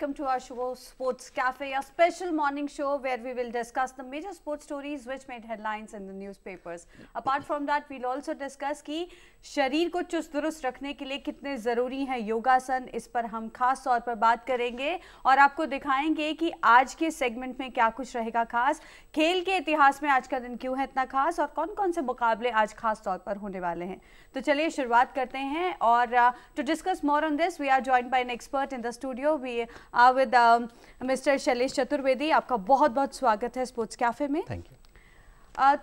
welcome to our show Sports Cafe, a special morning show where we will discuss the major sports stories which made headlines in the newspapers. Apart from that, we'll also discuss कि शरीर को चुस्त दुरुस्त रखने के लिए कितने ज़रूरी हैं योगासन, इस पर हम खास तौर पर बात करेंगे और आपको दिखाएंगे कि आज के सेगमेंट में क्या कुछ रहेगा खास, खेल के इतिहास में आज का दिन क्यों है इतना खास और कौन कौन से मुकाबले आज खास तौर पर होने वाले हैं। तो चलिए शुरुआत करते हैं और to discuss more on this we are joined by an expert in the studio. We are with mister Shailesh Chaturvedi. आपका बहुत बहुत स्वागत है स्पोर्ट्स कैफे में। Thank you.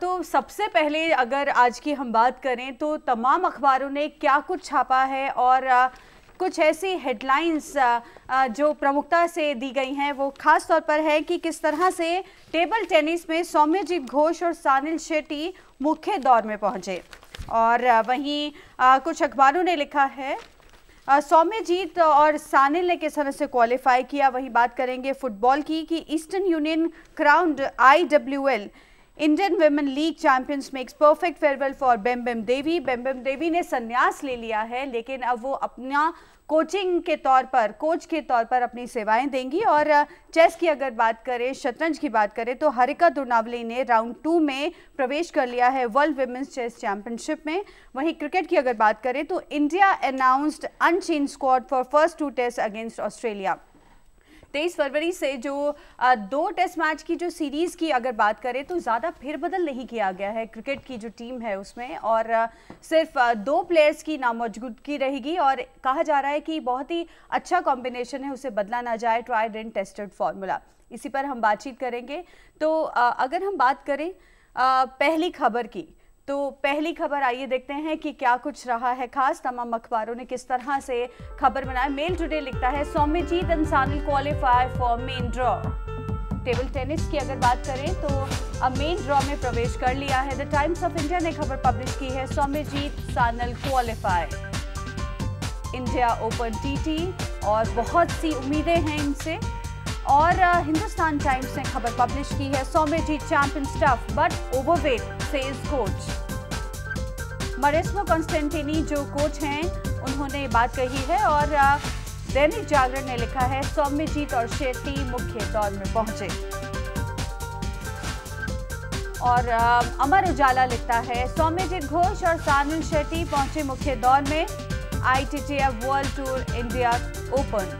तो सबसे पहले अगर आज की हम बात करें तो तमाम अखबारों ने क्या कुछ छापा है और कुछ ऐसी हेडलाइंस जो प्रमुखता से दी गई हैं वो खास तौर पर है कि किस तरह से टेबल टेनिस में सौम्यजीत घोष और सानिल शेट्टी मुख्य दौर में पहुंचे। और वहीं कुछ अखबारों ने लिखा है सौम्यजीत और सानिल ने किस तरह से क्वालिफाई किया। वहीं बात करेंगे फुटबॉल की कि eastern union crowned IWL Indian women league champions makes perfect farewell for Bembem Devi. Bembem Devi ने संन्यास ले लिया है लेकिन अब वो अपना कोचिंग के तौर पर कोच के तौर पर अपनी सेवाएं देंगी। और चेस की अगर बात करें, शतरंज की बात करें तो हरिका दुर्नावली ने राउंड 2 में प्रवेश कर लिया है वर्ल्ड विमेंस चेस चैंपियनशिप में। वहीं क्रिकेट की अगर बात करें तो India announced unchanged squad for first 2 test against Australia. 23 फरवरी से जो 2 टेस्ट मैच की जो सीरीज़ की अगर बात करें तो ज़्यादा फेरबदल नहीं किया गया है क्रिकेट की जो टीम है उसमें, और सिर्फ 2 प्लेयर्स की नामौजूदगी रहेगी और कहा जा रहा है कि बहुत ही अच्छा कॉम्बिनेशन है, उसे बदला ना जाए, ट्राइड एंड टेस्टेड फार्मूला। इसी पर हम बातचीत करेंगे। तो अगर हम बात करें पहली खबर की, तो पहली खबर आइए देखते हैं कि क्या कुछ रहा है खास। तमाम अखबारों ने किस तरह से खबर बनाया। मेल टुडे लिखता है Soumyajit and Sanil qualify for main draw. Table tennis की अगर बात करें तो मेन ड्रॉ में प्रवेश कर लिया है। द टाइम्स ऑफ इंडिया ने खबर पब्लिश की है Soumyajit Sanil qualify India open TT और बहुत सी उम्मीदें हैं इनसे। और हिंदुस्तान टाइम्स ने खबर पब्लिश की है Saumyajit champion tough but overweight says coach. Mauresmo Constantini जो कोच हैं उन्होंने बात कही है। और दैनिक जागरण ने लिखा है सौम्यजीत और शेट्टी मुख्य दौर में पहुंचे। और अमर उजाला लिखता है सौम्यजीत घोष और सानिल शेट्टी पहुंचे मुख्य दौर में ITTF world tour India open.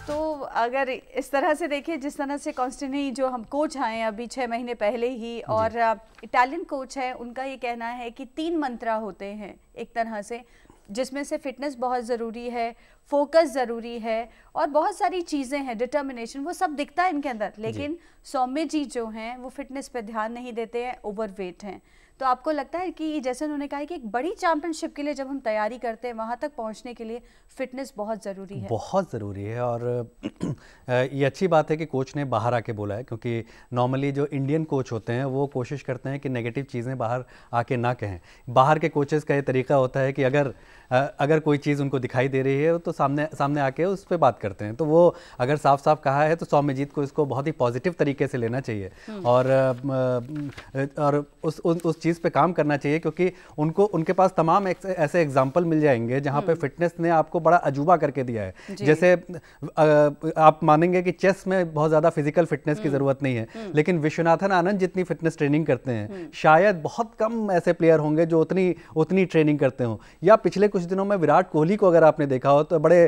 तो अगर इस तरह से देखिए जिस तरह से कॉन्स्टेंटिनी जो हम कोच आए अभी 6 महीने पहले ही, और इटालियन कोच है, उनका ये कहना है कि 3 मंत्रा होते हैं एक तरह से, जिसमें से फिटनेस बहुत ज़रूरी है, फोकस ज़रूरी है और बहुत सारी चीज़ें हैं, डिटर्मिनेशन, वो सब दिखता है इनके अंदर। लेकिन सौम्यजीत जो हैं वो फिटनेस पे ध्यान नहीं देते हैं, ओवरवेट हैं। तो आपको लगता है कि जैसे उन्होंने कहा है कि एक बड़ी चैंपियनशिप के लिए जब हम तैयारी करते हैं वहाँ तक पहुँचने के लिए फिटनेस बहुत ज़रूरी है? बहुत ज़रूरी है। और ये अच्छी बात है कि कोच ने बाहर आके बोला है, क्योंकि नॉर्मली जो इंडियन कोच होते हैं वो कोशिश करते हैं कि नेगेटिव चीज़ें बाहर आके ना कहें। बाहर के कोचेस का ये तरीका होता है कि अगर कोई चीज़ उनको दिखाई दे रही है तो सामने आके उस पर बात करते हैं। तो वो अगर साफ साफ कहा है तो सौम्यजीत को इसको बहुत ही पॉजिटिव तरीके से लेना चाहिए और उस चीज़ पे काम करना चाहिए, क्योंकि उनके पास तमाम ऐसे एग्जाम्पल मिल जाएंगे जहाँ पे फिटनेस ने आपको बड़ा अजूबा करके दिया है। जैसे आप मानेंगे कि चेस में बहुत ज़्यादा फिजिकल फिटनेस की ज़रूरत नहीं है, लेकिन विश्वनाथन आनंद जितनी फिटनेस ट्रेनिंग करते हैं शायद बहुत कम ऐसे प्लेयर होंगे जो उतनी ट्रेनिंग करते हों। या पिछले कुछ दिनों में विराट कोहली को अगर आपने देखा हो तो बड़े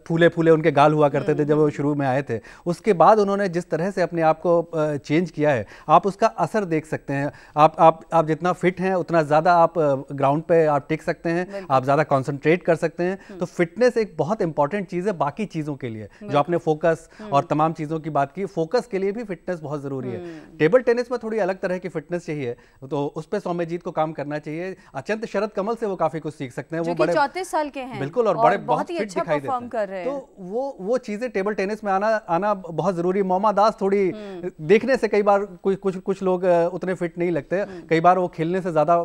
फूले फूले उनके गाल हुआ करते थे जब वो शुरू में आए थे। उसके बाद उन्होंने जिस तरह से अपने आप को चेंज किया है, आप उसका असर देख सकते हैं। आप जितना फिट हैं उतना ज़्यादा आप ग्राउंड पे आप टिक सकते हैं, आप ज़्यादा कंसंट्रेट कर सकते हैं। तो फिटनेस एक बहुत इंपॉर्टेंट चीज़ है बाकी चीज़ों के लिए। जो आपने फोकस और तमाम चीज़ों की बात की, फोकस के लिए भी फिटनेस बहुत ज़रूरी है। टेबल टेनिस में थोड़ी अलग तरह की फिटनेस चाहिए, तो उस पर सौम्यजीत को काम करना चाहिए। अत्यंत शरद कमल से वो काफ़ी कुछ सीख सकते हैं। वो बड़े 34 साल के हैं बिल्कुल, और बड़े बहुत ही अच्छा परफॉर्म कर रहे हैं। तो वो चीज़ें टेबल टेनिस में आना बहुत ज़रूरी है। मोमा दास थोड़ी देखने से कई बार कुछ लोग उतने फिट नहीं लगते, कई बार वो खेलने से ज़्यादा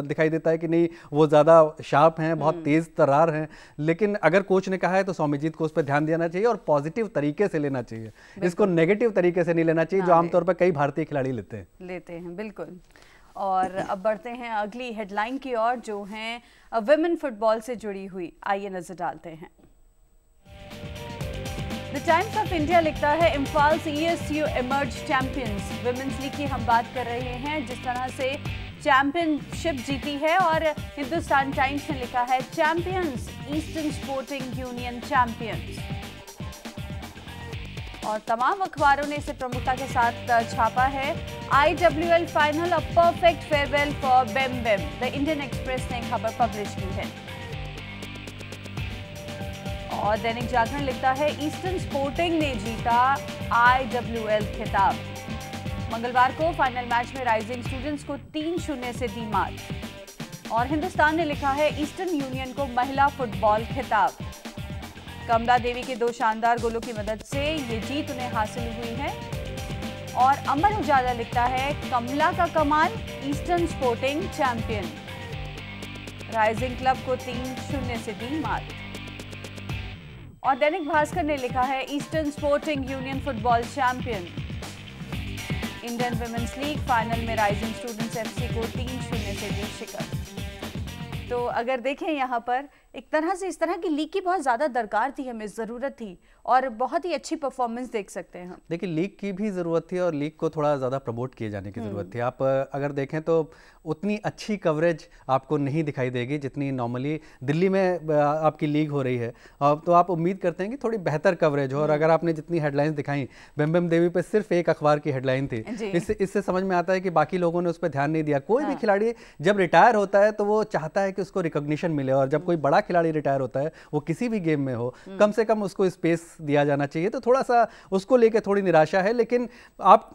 दिखाई देता है कि नहीं वो ज़्यादा शार्प हैं, बहुत तेज़ तर्रार हैं। लेकिन अगर कोच ने कहा है तो सौम्यजीत को उस पर ध्यान देना चाहिए और पॉजिटिव तरीके से लेना चाहिए, इसको नेगेटिव तरीके से नहीं लेना चाहिए जो आमतौर पर कई भारतीय खिलाड़ी लेते हैं। बिल्कुल। और अब बढ़ते हैं अगली हेडलाइन की ओर जो हैं विमेन फुटबॉल से जुड़ी हुई। आइए नजर डालते हैं। द टाइम्स ऑफ इंडिया लिखता है Imphal ESU emerge champions. Women's league की हम बात कर रहे हैं, जिस तरह से चैंपियनशिप जीती है। और हिंदुस्तान टाइम्स ने लिखा है champions eastern sporting union champions. और तमाम अखबारों ने इसे प्रमुखता के साथ छापा है। IWL final a perfect farewell for बेम बेम, द इंडियन एक्सप्रेस ने खबर पब्लिश की है। और दैनिक जागरण लिखता है ईस्टर्न स्पोर्टिंग ने जीता IWL खिताब। मंगलवार को फाइनल मैच में राइजिंग स्टूडेंट्स को 3-0 से दी मात। और हिंदुस्तान ने लिखा है ईस्टर्न यूनियन को महिला फुटबॉल खिताब। कमला देवी के 2 शानदार गोलों की मदद से ये जीत उन्हें हासिल हुई है। और अमर उजाला लिखता है कमला का कमाल, eastern sporting champion. Rising club को 3-0 से दी मात। और दैनिक भास्कर ने लिखा है eastern sporting union football champion. Indian women's league final में राइजिंग स्टूडेंट्स FC को 3-0 से दी शिकस्त। तो अगर देखें यहाँ पर एक तरह से इस तरह की लीग की बहुत ज़्यादा दरकार थी, हमें ज़रूरत थी और बहुत ही अच्छी परफॉर्मेंस देख सकते हैं हम। देखिए लीग की भी ज़रूरत थी और लीग को थोड़ा ज़्यादा प्रमोट किए जाने की ज़रूरत थी। आप अगर देखें तो उतनी अच्छी कवरेज आपको नहीं दिखाई देगी जितनी नॉर्मली दिल्ली में आपकी लीग हो रही है। तो आप उम्मीद करते हैं कि थोड़ी बेहतर कवरेज हो। और अगर आपने जितनी हेडलाइंस दिखाई, बेम बेम देवी पे सिर्फ एक अखबार की हेडलाइन थी, इससे समझ में आता है कि बाकी लोगों ने उस पर ध्यान नहीं दिया। कोई भी खिलाड़ी जब रिटायर होता है तो वो चाहता है कि उसको रिकॉग्निशन मिले, और जब कोई बड़ा खिलाड़ी रिटायर होता है, वो किसी भी गेम में हो, कम से कम उसको स्पेस दिया जाना चाहिए। तो थोड़ा सा उसको लेके थोड़ी निराशा है, लेकिन आप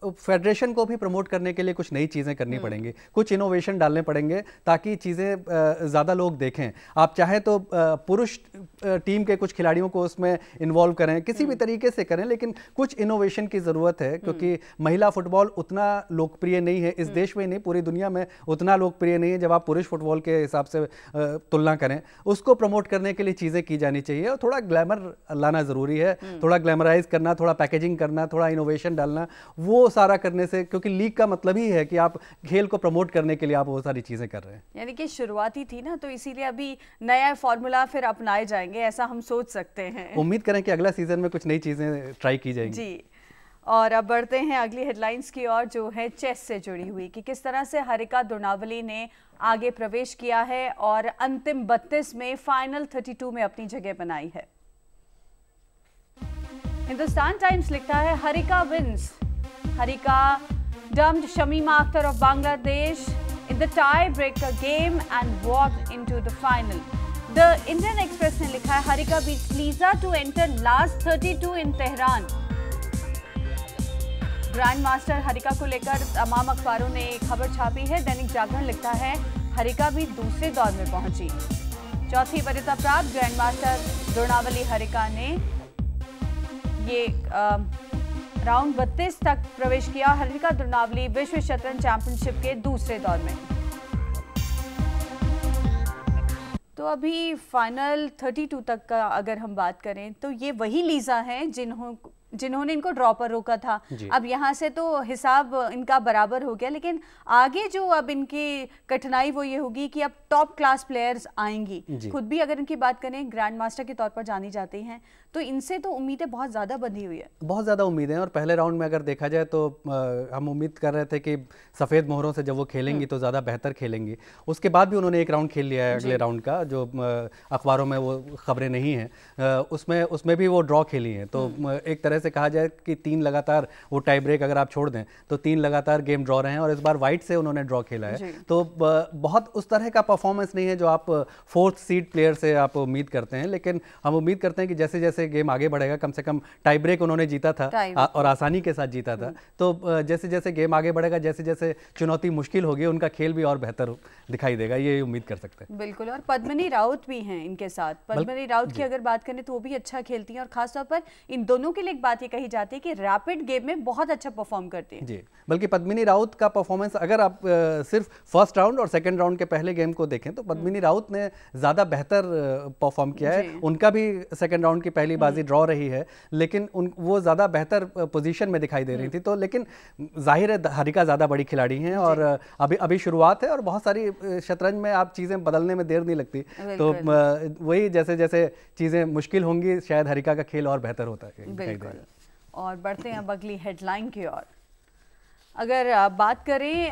फेडरेशन को भी प्रमोट करने के लिए कुछ नई चीज़ें करनी पड़ेंगी, कुछ इनोवेशन डालने पड़ेंगे ताकि चीज़ें ज़्यादा लोग देखें। आप चाहें तो पुरुष टीम के कुछ खिलाड़ियों को उसमें इन्वॉल्व करें, किसी भी तरीके से करें, लेकिन कुछ इनोवेशन की ज़रूरत है, क्योंकि महिला फुटबॉल उतना लोकप्रिय नहीं है इस देश में, नहीं पूरी दुनिया में उतना लोकप्रिय नहीं है जब आप पुरुष फुटबॉल के हिसाब से तुलना करें। उसको प्रमोट करने के लिए चीज़ें की जानी चाहिए और थोड़ा ग्लैमर लाना ज़रूरी है, थोड़ा ग्लैमराइज करना, थोड़ा पैकेजिंग करना, थोड़ा इनोवेशन डालना, वो सारा करने से, क्योंकि लीग का मतलब ही है कि आप खेल को प्रमोट करने के लिए आप वो सारी चीज़ें कर रहे हैं। यानी कि शुरुआती थी ना, तो इसीलिए अभी नया फॉर्मूला फिर अपनाए जाएंगे, ऐसा हम सोच सकते हैं। उम्मीद करें कि अगला सीजन में कुछ नई चीज़ें ट्राई की जाएंगी। जी, और अब बढ़ते हैं अगली हेडलाइंस की ओर, जो है चेस से जुड़ी हुई, कि किस तरह से हरिका द्रोणावली ने आगे प्रवेश किया है और अंतिम 32 में फाइनल 32 में अपनी जगह बनाई है। हिंदुस्तान टाइम्स लिखता है Harika wins, Harika dumped Shamima Akhtar of Bangladesh in the tie-breaker game and walked into the final. The Indian Express ने लिखा है Harika beats Lisa to enter last 32 in Tehran. Grand master Harika को लेकर तमाम अखबारों ने खबर छापी है। दैनिक जागरण लिखता है हरिका भी दूसरे दौर में पहुंची। चौथी वरीयता प्राप्त ग्रैंड मास्टर द्रोणावली हरिका ने ये राउंड 32 तक प्रवेश किया। हरिका द्रोणावली विश्व शतरंज चैंपियनशिप के दूसरे दौर में। तो अभी फाइनल 32 तक का अगर हम बात करें तो ये वही लीजा हैं जिन्होंने इनको ड्रॉ पर रोका था। अब यहाँ से तो हिसाब इनका बराबर हो गया, लेकिन आगे जो अब इनकी कठिनाई वो ये होगी कि अब टॉप क्लास प्लेयर्स आएंगी। खुद भी अगर इनकी बात करें ग्रैंड मास्टर के तौर पर जानी जाती हैं, तो इनसे तो उम्मीदें बहुत ज़्यादा बंधी हुई है, बहुत ज़्यादा उम्मीदें। और पहले राउंड में अगर देखा जाए तो हम उम्मीद कर रहे थे कि सफ़ेद मोहरों से जब वो खेलेंगी तो ज़्यादा बेहतर खेलेंगी। उसके बाद भी उन्होंने एक राउंड खेल लिया है अगले राउंड का, जो अखबारों में वो खबरें नहीं हैं, उसमें भी वो ड्रॉ खेली हैं। तो एक तरह से कहा जाए कि 3 लगातार वो टाई ब्रेक अगर आप छोड़ दें तो 3 लगातार गेम ड्रॉ रहे हैं, और इस बार वाइट से उन्होंने ड्रॉ खेला है। तो बहुत उस तरह का परफॉर्मेंस नहीं है जो आप 4th सीड प्लेयर से आप उम्मीद करते हैं, लेकिन हम उम्मीद करते हैं कि जैसे जैसे गेम आगे बढ़ेगा, कम से कम टाई ब्रेक उन्होंने जीता था और आसानी के साथ जीता था, तो जैसे जैसे गेम आगे बढ़ेगा, जैसे जैसे चुनौती मुश्किल होगी, उनका खेल भी और बेहतर दिखाई देगा, ये उम्मीद कर सकते हैं। बिल्कुल। और पद्मिनी राउत भी हैं इनके साथ। पद्मिनी राउत की अगर बात करें तो वो भी अच्छा खेलती हैं, और खासतौर पर इन दोनों के लिए एक बात ये कही जाती है कि रैपिड गेम में बहुत अच्छा परफॉर्म करती हैं। जी, बल्कि पद्मिनी राउत का परफॉर्मेंस अगर आप सिर्फ फर्स्ट राउंड और सेकंड राउंड के पहले गेम को देखें तो पद्मिनी राउत ने ज़्यादा बेहतर परफॉर्म किया है। उनका भी सेकंड राउंड की पहली पहली बाजी ड्रॉ रही है, लेकिन वो ज़्यादा बेहतर पोजीशन में दिखाई दे रही थी। तो लेकिन जाहिर है हरिका ज़्यादा बड़ी खिलाड़ी हैं और अभी शुरुआत है और बहुत सारी शतरंज में आप चीज़ें बदलने में देर नहीं लगती। तो वही जैसे जैसे चीज़ें मुश्किल होंगी शायद हरिका का खेल और बेहतर होता है। बिल्कुल। और बढ़ते हैं अब अगली हेडलाइन की ओर। अगर बात करें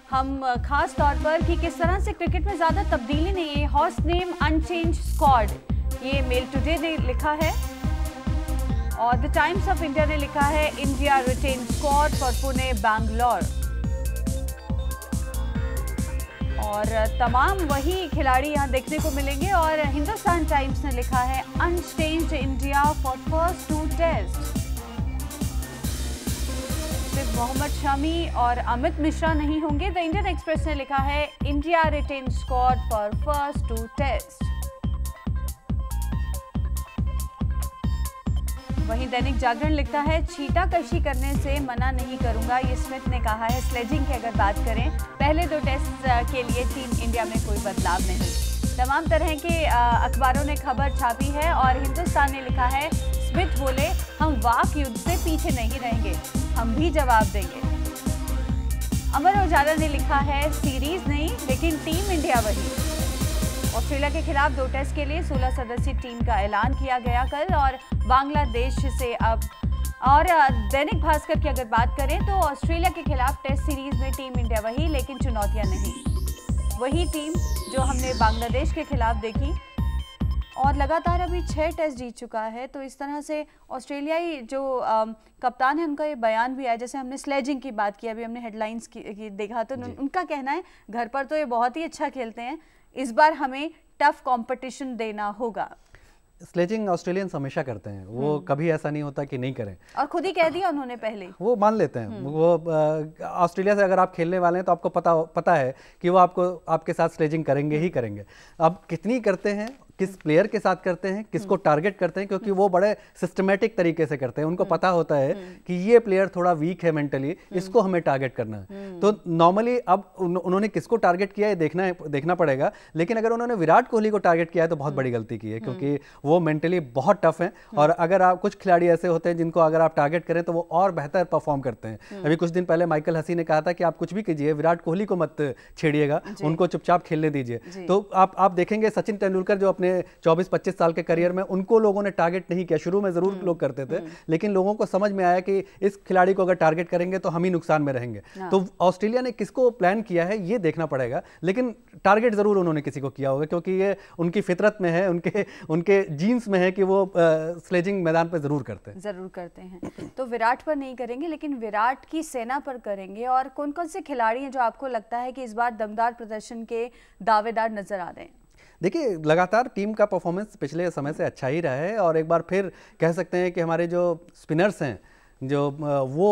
हम खास तौर पर कि किस तरह से क्रिकेट में ज़्यादा तब्दीली नहीं है, हॉर्स नेम अनचेंज स्क्वाड, ये मेल टुडे ने लिखा है और द टाइम्स ऑफ इंडिया ने लिखा है India retain squad for Pune Bangalore. और तमाम वही खिलाड़ी यहाँ देखने को मिलेंगे। और हिंदुस्तान टाइम्स ने लिखा है unchanged India for first 2 test. सिर्फ मोहम्मद शमी और अमित मिश्रा नहीं होंगे। द इंडियन एक्सप्रेस ने लिखा है India retain squad for first 2 test. वहीं दैनिक जागरण लिखता है छीटाकशी करने से मना नहीं करूंगा, ये स्मिथ ने कहा है। स्लेजिंग की अगर बात करें, पहले 2 टेस्ट के लिए टीम इंडिया में कोई बदलाव नहीं। तमाम तरह के अखबारों ने खबर छापी है और हिंदुस्तान ने लिखा है स्मिथ बोले हम वाक युद्ध से पीछे नहीं रहेंगे, हम भी जवाब देंगे। अमर उजाला ने लिखा है सीरीज नहीं लेकिन टीम इंडिया वही। ऑस्ट्रेलिया के खिलाफ 2 टेस्ट के लिए 16 सदस्यीय टीम का ऐलान किया गया कल और बांग्लादेश से अब। और दैनिक भास्कर की अगर बात करें तो ऑस्ट्रेलिया के खिलाफ टेस्ट सीरीज में टीम इंडिया वही लेकिन चुनौतियां नहीं। वही टीम जो हमने बांग्लादेश के खिलाफ देखी और लगातार अभी 6 टेस्ट जीत चुका है। तो इस तरह से ऑस्ट्रेलियाई जो कप्तान है उनका ये बयान भी आया। जैसे हमने स्लेजिंग की बात की, अभी हमने हेडलाइंस की देखा तो उनका कहना है घर पर तो ये बहुत ही अच्छा खेलते हैं, इस बार हमें टफ कंपटीशन देना होगा। स्लेजिंग ऑस्ट्रेलियंस हमेशा करते हैं, वो कभी ऐसा नहीं होता कि नहीं करें। और खुद ही कह दिया उन्होंने पहले, वो मान लेते हैं। वो ऑस्ट्रेलिया से अगर आप खेलने वाले हैं तो आपको पता है कि वो आपके साथ स्लेजिंग करेंगे ही करेंगे। अब कितनी करते हैं, किस प्लेयर के साथ करते हैं, किसको टारगेट करते हैं, क्योंकि वो बड़े सिस्टमेटिक तरीके से करते हैं। उनको पता होता है कि ये प्लेयर थोड़ा वीक है मेंटली, इसको हमें टारगेट करना है। तो नॉर्मली अब उन्होंने किसको टारगेट किया है देखना पड़ेगा। लेकिन अगर उन्होंने विराट कोहली को टारगेट किया है तो बहुत बड़ी गलती की है, क्योंकि वो मेंटली बहुत टफ है। और अगर आप कुछ खिलाड़ी ऐसे होते हैं जिनको अगर आप टारगेट करें तो वो और बेहतर परफॉर्म करते हैं। अभी कुछ दिन पहले माइकल हसी ने कहा था कि आप कुछ भी कीजिए, विराट कोहली को मत छेड़िएगा, उनको चुपचाप खेलने दीजिए। तो आप देखेंगे सचिन तेंदुलकर जो अपने 24-25 साल के करियर में, उनको लोगों ने टारगेट नहीं किया। शुरू में जरूर लोग करते थे, लेकिन लोगों को समझ में आया कि इस खिलाड़ी को अगर टारगेट करेंगे तो हम ही नुकसान में रहेंगे। तो ऑस्ट्रेलिया ने किसको प्लान किया है ये देखना पड़ेगा, लेकिन टारगेट जरूर उन्होंने किसी को किया होगा, क्योंकि ये उनकी फितरत में है, उनके जीन्स में है कि वो स्लेजिंग मैदान पर जरूर करते हैं। तो विराट पर नहीं करेंगे, लेकिन विराट की सेना पर करेंगे। और कौन कौन से खिलाड़ी हैं जो आपको लगता है कि इस बार दमदार प्रदर्शन के दावेदार नजर आ रहे हैं? देखिए, लगातार टीम का परफॉर्मेंस पिछले समय से अच्छा ही रहा है और एक बार फिर कह सकते हैं कि हमारे जो स्पिनर्स हैं जो वो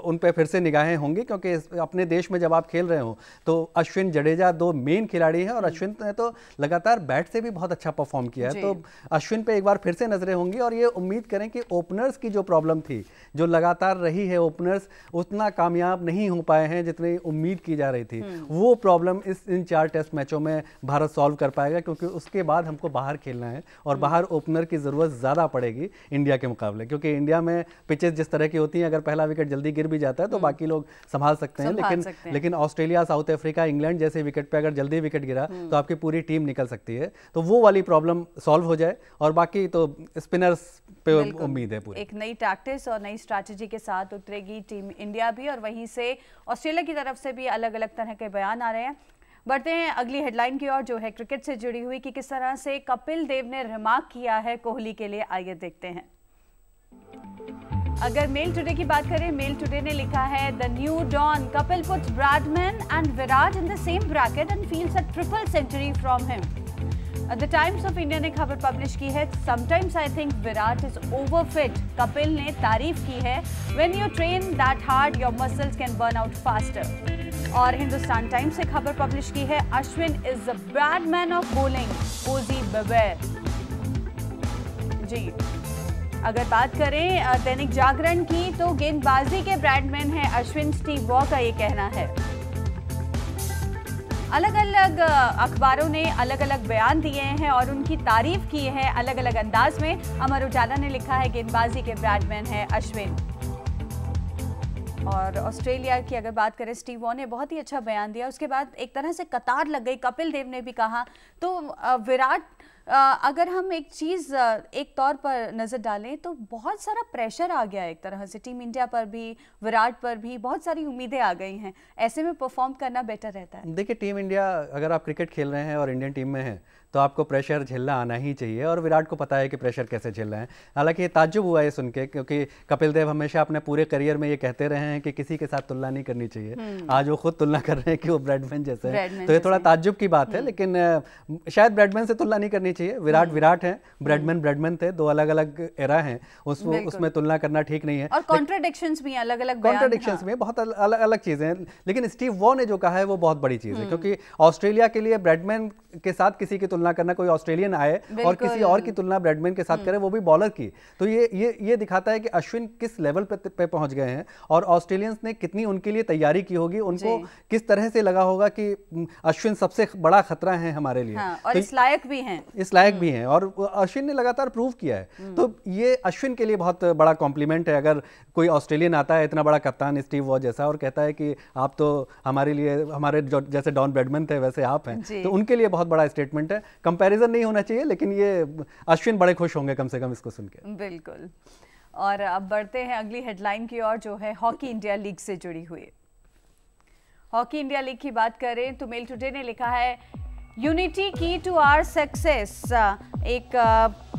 उन पे फिर से निगाहें होंगी, क्योंकि अपने देश में जब आप खेल रहे हो तो अश्विन जडेजा 2 मेन खिलाड़ी हैं और अश्विन ने तो लगातार बैट से भी बहुत अच्छा परफॉर्म किया है। तो अश्विन पे एक बार फिर से नजरें होंगी और ये उम्मीद करें कि ओपनर्स की जो प्रॉब्लम थी, जो लगातार रही है, ओपनर्स उतना कामयाब नहीं हो पाए हैं जितनी उम्मीद की जा रही थी, वो प्रॉब्लम इन 4 टेस्ट मैचों में भारत सॉल्व कर पाएगा, क्योंकि उसके बाद हमको बाहर खेलना है और बाहर ओपनर की ज़रूरत ज़्यादा पड़ेगी इंडिया के मुकाबले, क्योंकि इंडिया में पिचेस जिस तरह की होती हैं, अगर पहला विकेट जल्दी गिर भी जाता है तो बाकी लोग संभाल सकते हैं। लेकिन ऑस्ट्रेलिया, साउथ अफ्रीका, इंग्लैंड जैसे विकेट पे अगर जल्दी विकेट गिरा तो आपकी पूरी टीम निकल सकती है। तो वो वाली प्रॉब्लम सॉल्व हो जाए और बाकी तो स्पिनर्स पे उम्मीद है पूरी। एक नई टैक्टिक्स और नई स्ट्रैटेजी के साथ उतरेगी टीम इंडिया भी, और वहीं से ऑस्ट्रेलिया की तरफ से भी अलग अलग तरह के बयान आ रहे हैं। बढ़ते हैं अगली हेडलाइन की ओर, जो है क्रिकेट से जुड़ी हुई कि किस तरह से कपिल देव ने रिमार्क किया है कोहली के लिए। आइए देखते हैं। अगर मेल टुडे की बात करें, मेल टुडे ने लिखा है the new don Kapil puts Bradman and Virat in the same bracket and feels a triple century from him. The Times of India ने खबर पब्लिश की है sometimes I think Virat is overfit. Kapil ने तारीफ की है when you train that hard your muscles can burn out faster. और Hindustan Times से खबर पब्लिश की है Ashwin is the Bradman of bowling, Aussies बेवेयर। जी, अगर बात करें दैनिक जागरण की तो गेंदबाजी के ब्रैडमैन है अश्विन, स्टीव वॉ का ये कहना है। अलग अलग अखबारों ने अलग अलग बयान दिए हैं और उनकी तारीफ की है अलग अलग अंदाज में। अमर उजाला ने लिखा है गेंदबाजी के ब्रैडमैन है अश्विन। और ऑस्ट्रेलिया की अगर बात करें, स्टीव वॉ ने बहुत ही अच्छा बयान दिया। उसके बाद एक तरह से कतार लग गई, कपिल देव ने भी कहा। तो विराट, अगर हम एक चीज़ एक तौर पर नज़र डालें तो बहुत सारा प्रेशर आ गया है एक तरह से टीम इंडिया पर भी, विराट पर भी बहुत सारी उम्मीदें आ गई हैं। ऐसे में परफॉर्म करना बेटर रहता है। देखिए, टीम इंडिया, अगर आप क्रिकेट खेल रहे हैं और इंडियन टीम में हैं तो आपको प्रेशर झेलना आना ही चाहिए, और विराट को पता है कि प्रेशर कैसे झेलना है। हालांकि ये ताज्जुब हुआ है सुन के, क्योंकि कपिल देव हमेशा अपने पूरे करियर में ये कहते रहे हैं कि किसी के साथ तुलना नहीं करनी चाहिए। आज वो खुद तुलना कर रहे हैं कि वो ब्रैडमैन जैसे हैं, तो ये थोड़ा ताज्जुब की बात है। लेकिन शायद ब्रैडमैन से तुलना नहीं करनी चाहिए। विराट विराट है, ब्रैडमैन थे, दो अलग अलग एरा हैं, उसमें तुलना करना ठीक नहीं है। और कॉन्ट्राडिक्शंस भी, अलग अलग कॉन्ट्राडिक्शंस में बहुत अलग अलग चीजें हैं। लेकिन स्टीव वॉ ने जो कहा है वो बहुत बड़ी चीज है, क्योंकि ऑस्ट्रेलिया के लिए ब्रैडमैन के साथ किसी की तुलना करना, कोई ऑस्ट्रेलियन आए और किसी और की तुलना ब्रैडमैन के साथ करे, वो भी बॉलर की, तो ये दिखाता है कि अश्विन किस लेवल पे पहुंच गए हैं और ऑस्ट्रेलियंस ने कितनी उनके लिए तैयारी की होगी, उनको किस तरह से लगा होगा कि अश्विन सबसे बड़ा खतरा है हमारे लिए। और इस लायक भी हैं, और अश्विन ने लगातार प्रूव किया है। तो ये अश्विन के लिए बहुत बड़ा कॉम्प्लीमेंट है। अगर कोई ऑस्ट्रेलियन आता है, इतना बड़ा कप्तान स्टीव वॉ जैसा, और कहता है कि आप तो हमारे लिए, हमारे जैसे डॉन ब्रैडमैन थे वैसे आप हैं, तो उनके लिए बहुत बड़ा स्टेटमेंट है। कंपैरिजन नहीं होना चाहिए, लेकिन ये अश्विन बड़े खुश होंगे कम से कम इसको सुन के। बिल्कुल। और अब बढ़ते हैं अगली हेडलाइन की ओर, जो है हॉकी इंडिया लीग से जुड़ी हुई। हॉकी इंडिया लीग की बात करें तो मेल टुडे ने लिखा है unity key to our success. एक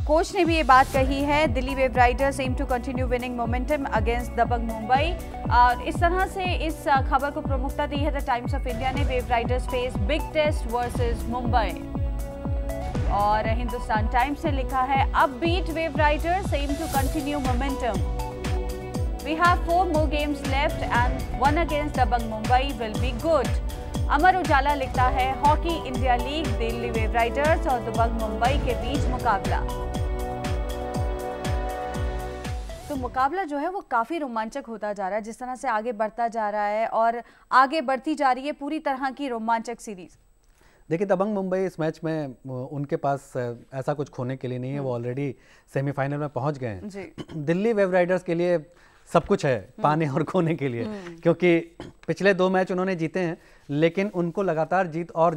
कोच ने भी ये बात कही है। Delhi wave riders aim to continue winning momentum against Dabang Mumbai. इस तरह से इस खबर को प्रमुखता दी है द टाइम्स ऑफ इंडिया ने। Wave riders face big test versus Mumbai. और हिंदुस्तान टाइम्स ने लिखा है upbeat wave riders aim to continue momentum. We have 4 more games left and one against Dabangg Mumbai will be good. Amar Ujala लिखता है hockey India league, Delhi wave riders और दबंग मुंबई के बीच मुकाबला। तो मुकाबला जो है वो काफ़ी रोमांचक होता जा रहा है, जिस तरह से आगे बढ़ता जा रहा है और आगे बढ़ती जा रही है पूरी तरह की रोमांचक सीरीज। देखिए, दबंग मुंबई इस मैच में उनके पास ऐसा कुछ खोने के लिए नहीं है, वो ऑलरेडी सेमीफाइनल में पहुंच गए हैं। दिल्ली वेव राइडर्स के लिए सब कुछ है पाने और खोने के लिए, क्योंकि पिछले 2 मैच उन्होंने जीते हैं, लेकिन उनको लगातार जीत और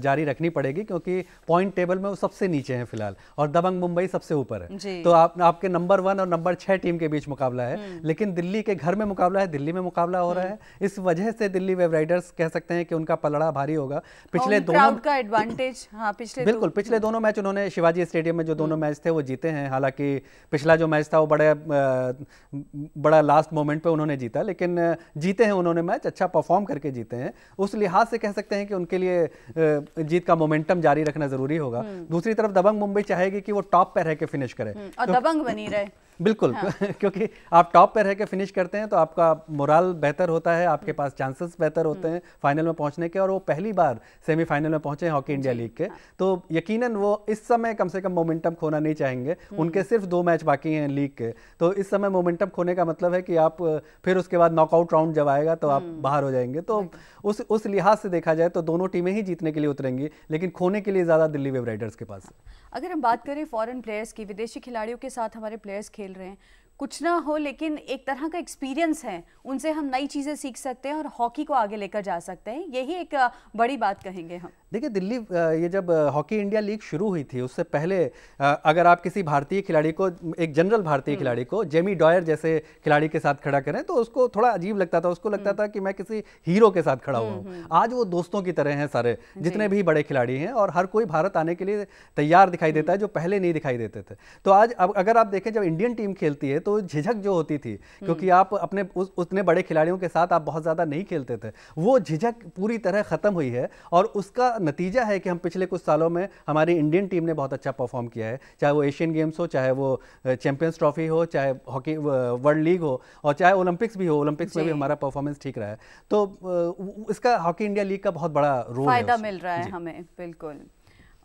जारी रखनी पड़ेगी, क्योंकि पॉइंट टेबल में वो सबसे नीचे हैं फिलहाल, और दबंग मुंबई सबसे ऊपर है। तो आपके नंबर 1 और नंबर 6 टीम के बीच मुकाबला है। लेकिन दिल्ली के घर में मुकाबला है, दिल्ली में मुकाबला हो रहा है। इस वजह से दिल्ली वेव राइडर्स कह सकते हैं कि उनका पलड़ा भारी होगा। पिछले दोनों का एडवांटेज, पिछले दोनों मैच उन्होंने शिवाजी स्टेडियम में जो दोनों मैच थे वो जीते हैं। हालांकि पिछला जो मैच था वो बड़ा लास्ट मोमेंट पे उन्होंने जीता, लेकिन जीते हैं उन्होंने मैच, अच्छा परफॉर्म करके जीते हैं। उस लिहाज से कह सकते हैं कि उनके लिए जीत का मोमेंटम जारी रखना जरूरी होगा। दूसरी तरफ दबंग मुंबई चाहेगी कि वो टॉप पे रह के फिनिश करे और दबंग बनी रहे। बिल्कुल, क्योंकि आप टॉप पे रह के फिनिश करते हैं तो आपका मोराल बेहतर होता है, आपके पास चांसेस बेहतर होते हैं फाइनल में पहुंचने के। और वो पहली बार सेमीफाइनल में पहुंचे हैं हॉकी इंडिया लीग के, तो यकीनन वो इस समय कम से कम मोमेंटम खोना नहीं चाहेंगे। उनके सिर्फ 2 मैच बाकी हैं लीग के, तो इस समय मोमेंटम खोने का मतलब है कि आप फिर उसके बाद नॉकआउट राउंड जब आएगा तो आप बाहर हो जाएंगे। तो उस लिहाज से देखा जाए तो दोनों टीमें ही जीतने के लिए उतरेंगी, लेकिन खोने के लिए ज्यादा दिल्ली वेव राइडर्स के पास। अगर हम बात करें फॉरेन प्लेयर्स की, विदेशी खिलाड़ियों के साथ हमारे प्लेयर्स खेल रहे हैं, कुछ ना हो लेकिन एक तरह का एक्सपीरियंस है, उनसे हम नई चीज़ें सीख सकते हैं और हॉकी को आगे लेकर जा सकते हैं। यही एक बड़ी बात कहेंगे हम। देखिए, दिल्ली ये जब हॉकी इंडिया लीग शुरू हुई थी उससे पहले अगर आप किसी भारतीय खिलाड़ी को, एक जनरल भारतीय खिलाड़ी को जेमी डॉयर जैसे खिलाड़ी के साथ खड़ा करें तो उसको थोड़ा अजीब लगता था, उसको लगता था कि मैं किसी हीरो के साथ खड़ा हुआ हूँ। आज वो दोस्तों की तरह हैं सारे, जितने भी बड़े खिलाड़ी हैं, और हर कोई भारत आने के लिए तैयार दिखाई देता है, जो पहले नहीं दिखाई देते थे। तो आज अगर आप देखें, जब इंडियन टीम खेलती है तो झिझक जो होती थी, क्योंकि आप अपने उतने बड़े खिलाड़ियों के साथ आप बहुत ज्यादा नहीं खेलते थे, वो झिझक पूरी तरह खत्म हुई है। और उसका नतीजा है कि हम पिछले कुछ सालों में हमारी इंडियन टीम ने बहुत अच्छा परफॉर्म किया है, चाहे वो एशियन गेम्स हो, चाहे वो चैंपियंस ट्रॉफी हो, चाहे हॉकी वर्ल्ड लीग हो, और चाहे ओलंपिक्स भी हो। ओलंपिक्स में भी हमारा परफॉर्मेंस ठीक रहा है। तो इसका हॉकी इंडिया लीग का बहुत बड़ा रोल फायदा मिल रहा है हमें। बिल्कुल।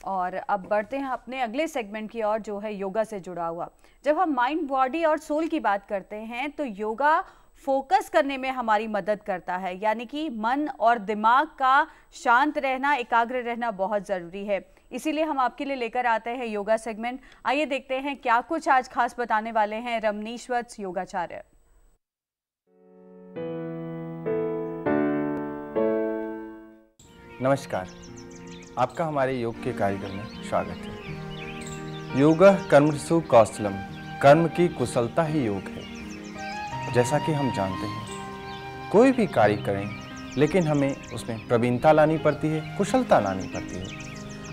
और अब बढ़ते हैं अपने अगले सेगमेंट की ओर, जो है योगा से जुड़ा हुआ। जब हम माइंड, बॉडी और सोल की बात करते हैं तो योगा फोकस करने में हमारी मदद करता है, यानी कि मन और दिमाग का शांत रहना, एकाग्र रहना बहुत ज़रूरी है। इसीलिए हम आपके लिए लेकर आते हैं योगा सेगमेंट। आइए देखते हैं क्या कुछ आज खास बताने वाले हैं रमनीश वत्स योगाचार्य। नमस्कार, आपका हमारे योग के कार्यक्रम में स्वागत है। योगः कर्मसु कौशलम, कर्म की कुशलता ही योग है। जैसा कि हम जानते हैं, कोई भी कार्य करें लेकिन हमें उसमें प्रवीणता लानी पड़ती है, कुशलता लानी पड़ती है।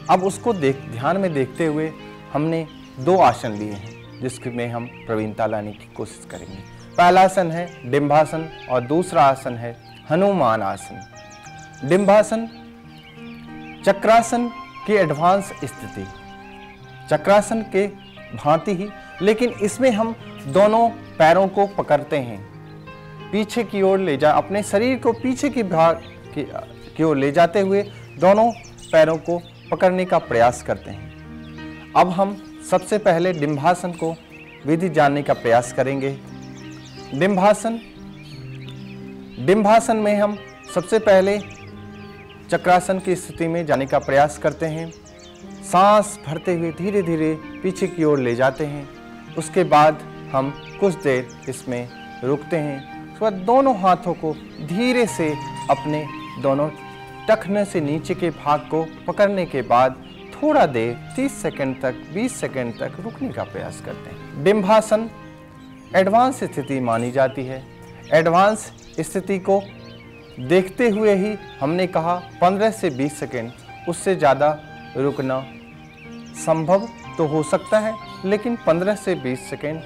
अब उसको ध्यान में देखते हुए हमने 2 आसन लिए हैं जिसमें हम प्रवीणता लाने की कोशिश करेंगे। पहला आसन है डिंभासन और दूसरा आसन है हनुमान आसन। डिंभासन चक्रासन की एडवांस स्थिति, चक्रासन के भांति ही, लेकिन इसमें हम दोनों पैरों को पकड़ते हैं, पीछे की ओर ले जा अपने शरीर को पीछे की भाग की ओर ले जाते हुए दोनों पैरों को पकड़ने का प्रयास करते हैं। अब हम सबसे पहले डिंभासन को विधि जानने का प्रयास करेंगे। डिंभासन में हम सबसे पहले चक्रासन की स्थिति में जाने का प्रयास करते हैं। सांस भरते हुए धीरे धीरे पीछे की ओर ले जाते हैं। उसके बाद हम कुछ देर इसमें रुकते हैं। उसके बाद दोनों हाथों को धीरे से अपने दोनों टखने से नीचे के भाग को पकड़ने के बाद थोड़ा देर 30 सेकंड तक 20 सेकंड तक रुकने का प्रयास करते हैं। डिंभासन एडवांस स्थिति मानी जाती है। एडवांस स्थिति को देखते हुए ही हमने कहा 15 से 20 सेकंड, उससे ज़्यादा रुकना संभव तो हो सकता है, लेकिन 15 से 20 सेकंड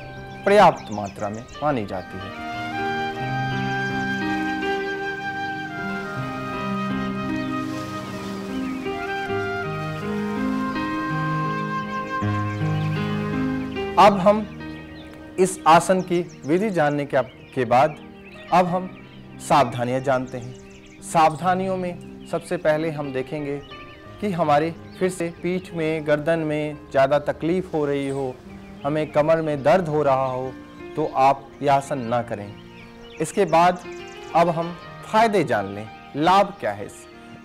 पर्याप्त मात्रा में मानी जाती है। अब हम इस आसन की विधि जानने के बाद अब हम सावधानियां जानते हैं। सावधानियों में सबसे पहले हम देखेंगे कि हमारे फिर से पीठ में, गर्दन में ज़्यादा तकलीफ हो रही हो, हमें कमर में दर्द हो रहा हो, तो आप यह आसन ना करें। इसके बाद अब हम फायदे जान लें, लाभ क्या है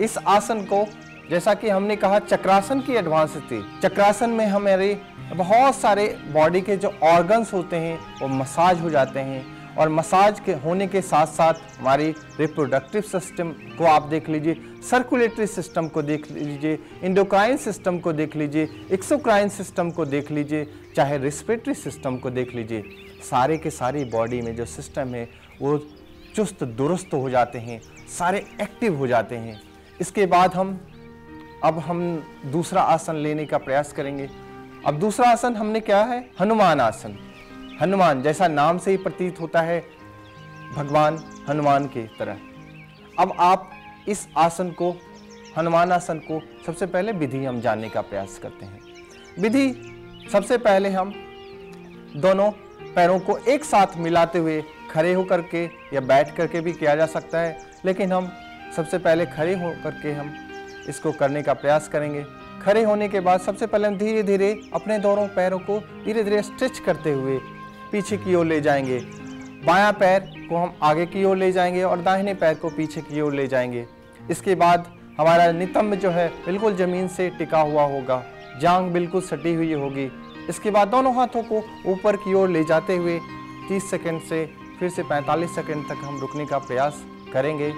इस आसन को। जैसा कि हमने कहा चक्रासन की एडवांस थी। चक्रासन में हमारे बहुत सारे बॉडी के जो ऑर्गन्स होते हैं वो मसाज हो जाते हैं, और मसाज के होने के साथ साथ हमारी रिप्रोडक्टिव सिस्टम को आप देख लीजिए, सर्कुलेटरी सिस्टम को देख लीजिए, इंडोक्राइन सिस्टम को देख लीजिए, एक्सोक्राइन सिस्टम को देख लीजिए, चाहे रेस्पिरेटरी सिस्टम को देख लीजिए। सारे के सारी बॉडी में जो सिस्टम है वो चुस्त दुरुस्त हो जाते हैं, सारे एक्टिव हो जाते हैं। इसके बाद अब हम दूसरा आसन लेने का प्रयास करेंगे। अब दूसरा आसन हमने क्या है, हनुमान आसन। हनुमान जैसा नाम से ही प्रतीत होता है, भगवान हनुमान की तरह। अब आप इस आसन को, हनुमान आसन को, सबसे पहले विधि हम जानने का प्रयास करते हैं। विधि सबसे पहले हम दोनों पैरों को एक साथ मिलाते हुए खड़े होकर के या बैठ करके भी किया जा सकता है, लेकिन हम सबसे पहले खड़े होकर के हम इसको करने का प्रयास करेंगे। खड़े होने के बाद सबसे पहले हम धीरे धीरे अपने दोनों पैरों को धीरे धीरे स्ट्रेच करते हुए पीछे की ओर ले जाएंगे। बायां पैर को हम आगे की ओर ले जाएंगे और दाहिने पैर को पीछे की ओर ले जाएंगे। इसके बाद हमारा नितंब जो है बिल्कुल जमीन से टिका हुआ होगा, जांघ बिल्कुल सटी हुई होगी। इसके बाद दोनों हाथों को ऊपर की ओर ले जाते हुए 30 सेकंड से फिर से 45 सेकंड तक हम रुकने का प्रयास करेंगे।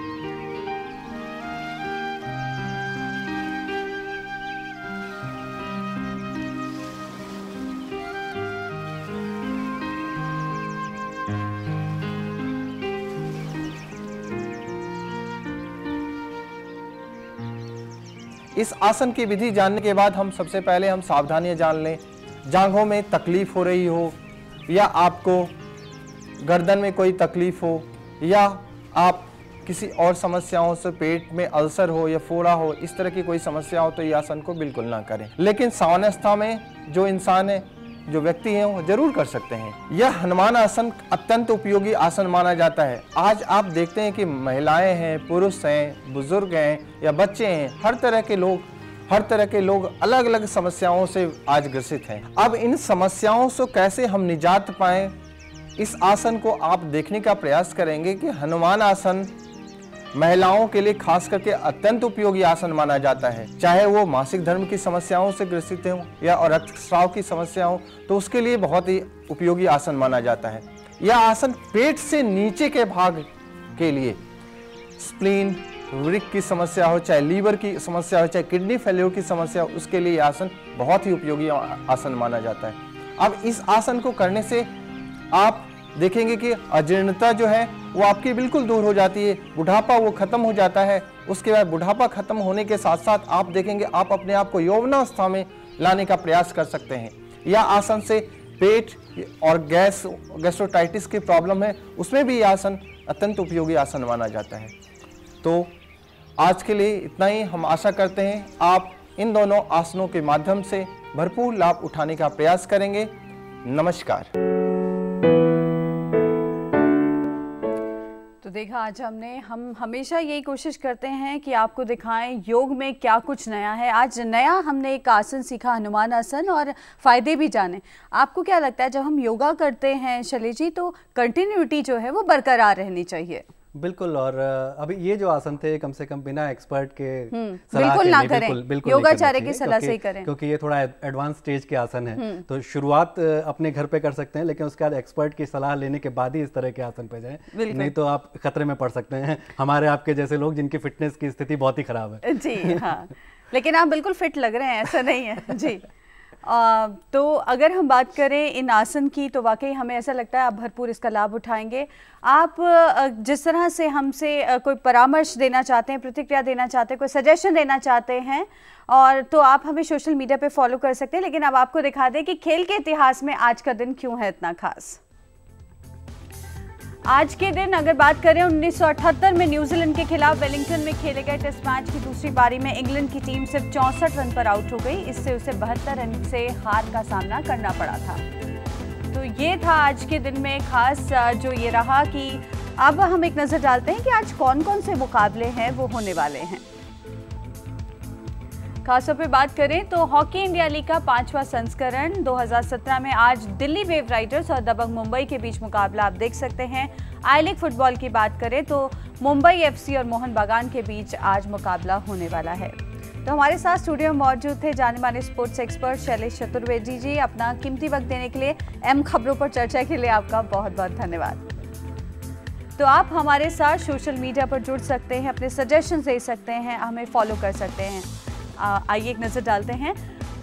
इस आसन की विधि जानने के बाद हम सबसे पहले हम सावधानियां जान लें। जांघों में तकलीफ हो रही हो, या आपको गर्दन में कोई तकलीफ हो, या आप किसी और समस्याओं से पेट में अल्सर हो या फोड़ा हो, इस तरह की कोई समस्या हो, तो ये आसन को बिल्कुल ना करें। लेकिन सामान्यता में जो इंसान है, जो व्यक्ति हैं, वो जरूर कर सकते हैं। यह हनुमान आसन अत्यंत उपयोगी आसन माना जाता है। आज आप देखते हैं कि महिलाएं हैं, पुरुष हैं, बुजुर्ग हैं या बच्चे हैं, हर तरह के लोग अलग अलग समस्याओं से आज ग्रसित हैं। अब इन समस्याओं से कैसे हम निजात पाएं, इस आसन को आप देखने का प्रयास करेंगे कि हनुमान आसन महिलाओं के लिए खास करके अत्यंत उपयोगी आसन माना जाता है। चाहे वो मासिक धर्म की समस्याओं से ग्रसित हो या और रक्तस्राव की समस्या हो, तो उसके लिए बहुत ही उपयोगी आसन माना जाता है। यह आसन पेट से नीचे के भाग के लिए स्प्लीन, वृक्क की समस्या हो, चाहे लीवर की समस्या हो, चाहे किडनी फेलियर की समस्या हो, उसके लिए यह आसन बहुत ही उपयोगी आसन माना जाता है। अब इस आसन को करने से आप देखेंगे कि अजीर्णता जो है वो आपकी बिल्कुल दूर हो जाती है, बुढ़ापा वो खत्म हो जाता है। उसके बाद बुढ़ापा खत्म होने के साथ साथ आप देखेंगे आप अपने आप को यौवनावस्था में लाने का प्रयास कर सकते हैं। यह आसन से पेट और गैस्ट्रोटाइटिस की प्रॉब्लम है, उसमें भी यह आसन अत्यंत उपयोगी आसन माना जाता है। तो आज के लिए इतना ही। हम आशा करते हैं आप इन दोनों आसनों के माध्यम से भरपूर लाभ उठाने का प्रयास करेंगे। नमस्कार। तो देखा, आज हम हमेशा यही कोशिश करते हैं कि आपको दिखाएं योग में क्या कुछ नया है। आज नया हमने एक आसन सीखा, हनुमान आसन, और फ़ायदे भी जाने। आपको क्या लगता है जब हम योगा करते हैं शैलेश जी, तो कंटिन्यूटी जो है वो बरकरार रहनी चाहिए? बिल्कुल। और अभी ये जो आसन थे कम से कम बिना एक्सपर्ट के बिल्कुल ना करें, योगाचार्य की सलाह से ही करें, क्योंकि ये थोड़ा एडवांस स्टेज के आसन है। तो शुरुआत अपने घर पे कर सकते हैं, लेकिन उसके बाद एक्सपर्ट की सलाह लेने के बाद ही इस तरह के आसन पे जाएं, नहीं तो आप खतरे में पड़ सकते हैं। हमारे आपके जैसे लोग जिनकी फिटनेस की स्थिति बहुत ही खराब है। जी हाँ, लेकिन आप बिल्कुल फिट लग रहे हैं, ऐसा नहीं है जी। तो अगर हम बात करें इन आसन की, तो वाकई हमें ऐसा लगता है आप भरपूर इसका लाभ उठाएंगे। आप जिस तरह से हमसे कोई परामर्श देना चाहते हैं, प्रतिक्रिया देना चाहते हैं, कोई सजेशन देना चाहते हैं, और तो आप हमें सोशल मीडिया पे फॉलो कर सकते हैं। लेकिन अब आपको दिखा दें कि खेल के इतिहास में आज का दिन क्यों है इतना खास। आज के दिन अगर बात करें 1978 में न्यूजीलैंड के खिलाफ वेलिंगटन में खेले गए टेस्ट मैच की दूसरी पारी में इंग्लैंड की टीम सिर्फ 64 रन पर आउट हो गई। इससे उसे 72 रन से हार का सामना करना पड़ा था। तो ये था आज के दिन में खास जो ये रहा कि अब हम एक नजर डालते हैं कि आज कौन कौन से मुकाबले हैं वो होने वाले हैं। खासतौर पे बात करें तो हॉकी इंडिया लीग का 5वां संस्करण 2017 में आज दिल्ली वेव राइडर्स और दबंग मुंबई के बीच मुकाबला आप देख सकते हैं। आई लीग फुटबॉल की बात करें तो मुंबई एफसी और मोहन बागान के बीच आज मुकाबला होने वाला है। तो हमारे साथ स्टूडियो में मौजूद थे जाने माने स्पोर्ट्स एक्सपर्ट शैलेश चतुर्वेदी जी। अपना कीमती वक्त देने के लिए, एम खबरों पर चर्चा के लिए आपका बहुत बहुत धन्यवाद। तो आप हमारे साथ सोशल मीडिया पर जुड़ सकते हैं, अपने सजेशन दे सकते हैं, हमें फॉलो कर सकते हैं। आइए एक नजर डालते हैं।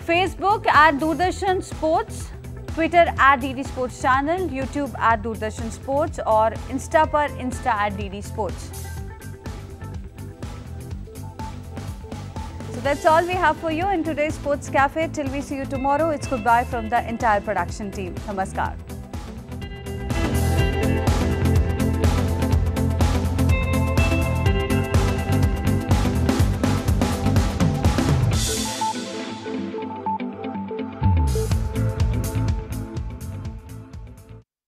Facebook @Doordarshan sports, Twitter @DD sports channel, YouTube @Doordarshan sports और इंस्टा पर insta@DD sports. So that's all we have for you in today's Sports Cafe. Till we see you tomorrow, it's goodbye from the entire production team. Namaskar.